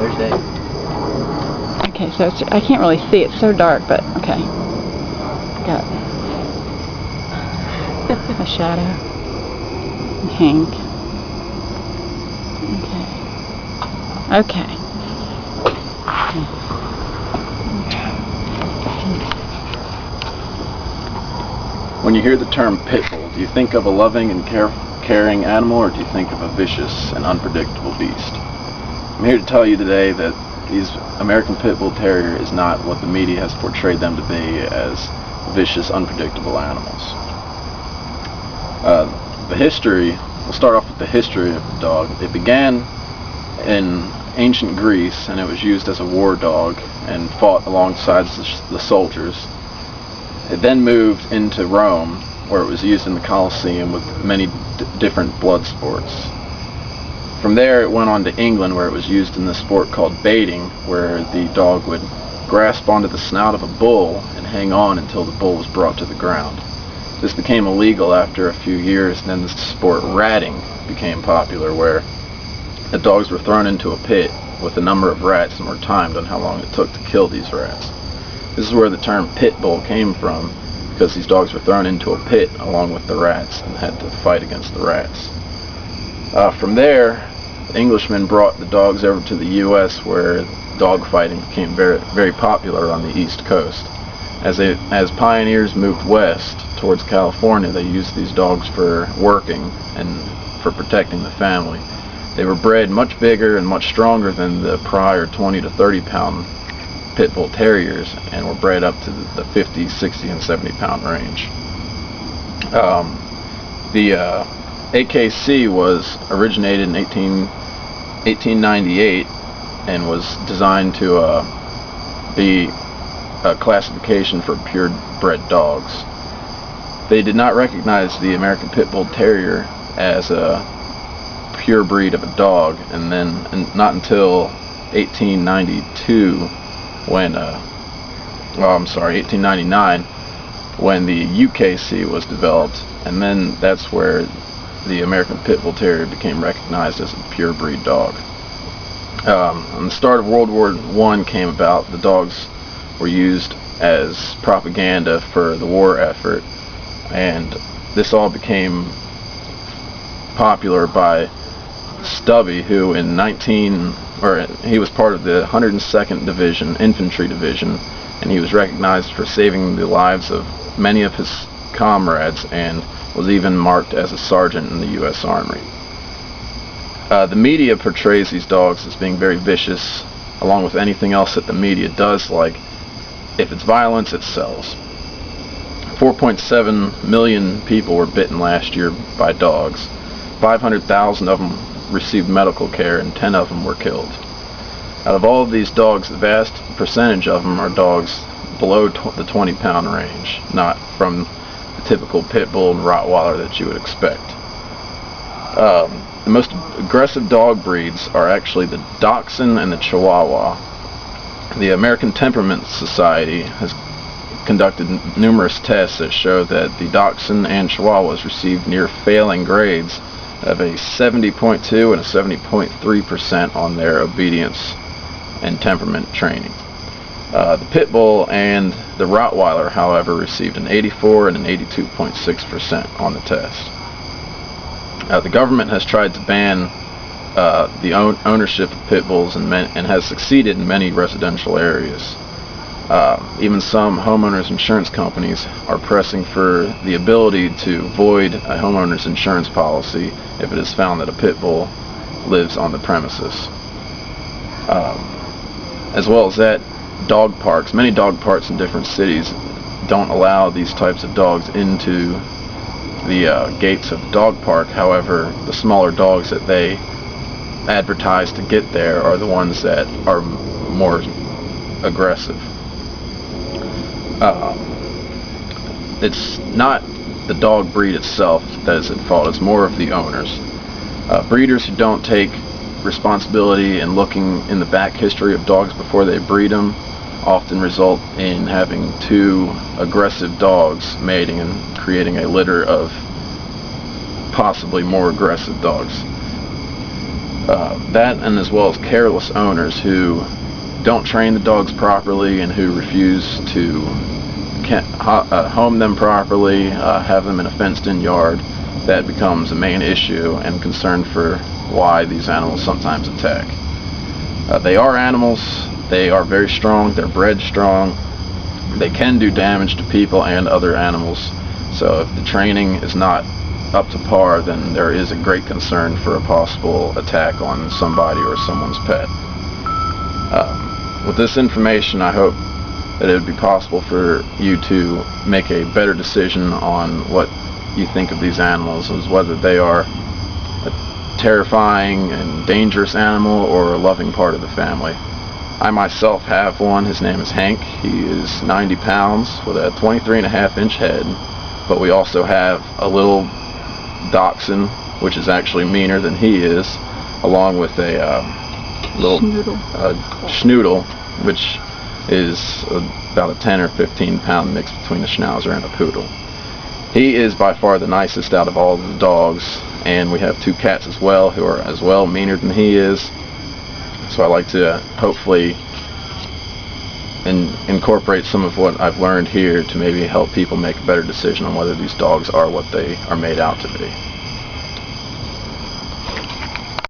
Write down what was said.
There's Dave. Okay, so I can't really see. It's so dark, but okay. Got a shadow. And Hank. Okay. When you hear the term pit bull, do you think of a loving and caring animal, or do you think of a vicious and unpredictable beast? I'm here to tell you today that these American Pit Bull Terrier is not what the media has portrayed them to be, as vicious, unpredictable animals. We'll start off with the history of the dog. It began in ancient Greece, and it was used as a war dog and fought alongside the soldiers. It then moved into Rome, where it was used in the Colosseum with many different blood sports. From there, it went on to England, where it was used in the sport called baiting, where the dog would grasp onto the snout of a bull and hang on until the bull was brought to the ground. This became illegal after a few years, and then the sport ratting became popular, where the dogs were thrown into a pit with a number of rats and were timed on how long it took to kill these rats. This is where the term pit bull came from, because these dogs were thrown into a pit along with the rats and had to fight against the rats. From there, Englishmen brought the dogs over to the U.S., where dog fighting became very, very popular on the East Coast. As pioneers moved west towards California, they used these dogs for working and for protecting the family. They were bred much bigger and much stronger than the prior 20 to 30 pound Pit Bull Terriers, and were bred up to the 50, 60, and 70 pound range. The AKC was originated in 1898 and was designed to be a classification for purebred dogs. They did not recognize the American Pit Bull Terrier as a pure breed of a dog, and not until 1899, when the UKC was developed, and then that's where the American Pit Bull Terrier became recognized as a pure breed dog. When the start of World War I came about, the dogs were used as propaganda for the war effort, and this all became popular by Stubby, who he was part of the 102nd Division, Infantry Division, and he was recognized for saving the lives of many of his comrades, and was even marked as a sergeant in the U.S. Army. The media portrays these dogs as being very vicious, along with anything else that the media does, like if it's violence, it sells. 4.7 million people were bitten last year by dogs. 500,000 of them received medical care, and 10 of them were killed. Out of all of these dogs, the vast percentage of them are dogs below the 20 pound range, not from the typical pit bull and Rottweiler that you would expect. The most aggressive dog breeds are actually the Dachshund and the Chihuahua. The American Temperament Society has conducted numerous tests that show that the Dachshund and Chihuahuas received near failing grades of a 70.2 and a 70.3% on their obedience and temperament training. The Pit Bull and the Rottweiler, however, received an 84 and an 82.6% on the test. The government has tried to ban the ownership of Pit Bulls and has succeeded in many residential areas. Even some homeowners insurance companies are pressing for the ability to void a homeowner's insurance policy if it is found that a pit bull lives on the premises. As well as that, dog parks, many dog parks in different cities don't allow these types of dogs into the gates of the dog park. However, the smaller dogs that they advertise to get there are the ones that are more aggressive. It's not the dog breed itself that is at fault, it's more of the owners. Breeders who don't take responsibility and looking in the back history of dogs before they breed them often result in having two aggressive dogs mating and creating a litter of possibly more aggressive dogs. That, and as well as careless owners who don't train the dogs properly and who refuse to home them properly, have them in a fenced-in yard. That becomes a main issue and concern for why these animals sometimes attack. They are animals. They are very strong. They're bred strong. They can do damage to people and other animals. So if the training is not up to par, then there is a great concern for a possible attack on somebody or someone's pet. With this information, I hope that it would be possible for you to make a better decision on what you think of these animals, as whether they are a terrifying and dangerous animal or a loving part of the family. I myself have one. His name is Hank. He is 90 pounds with a 23.5-inch head, but we also have a little dachshund, which is actually meaner than he is, along with a little schnoodle, which is about a 10 or 15 pound mix between a schnauzer and a poodle. He is by far the nicest out of all of the dogs, and we have 2 cats as well who are as well meaner than he is. So I like to hopefully incorporate some of what I've learned here to maybe help people make a better decision on whether these dogs are what they are made out to be.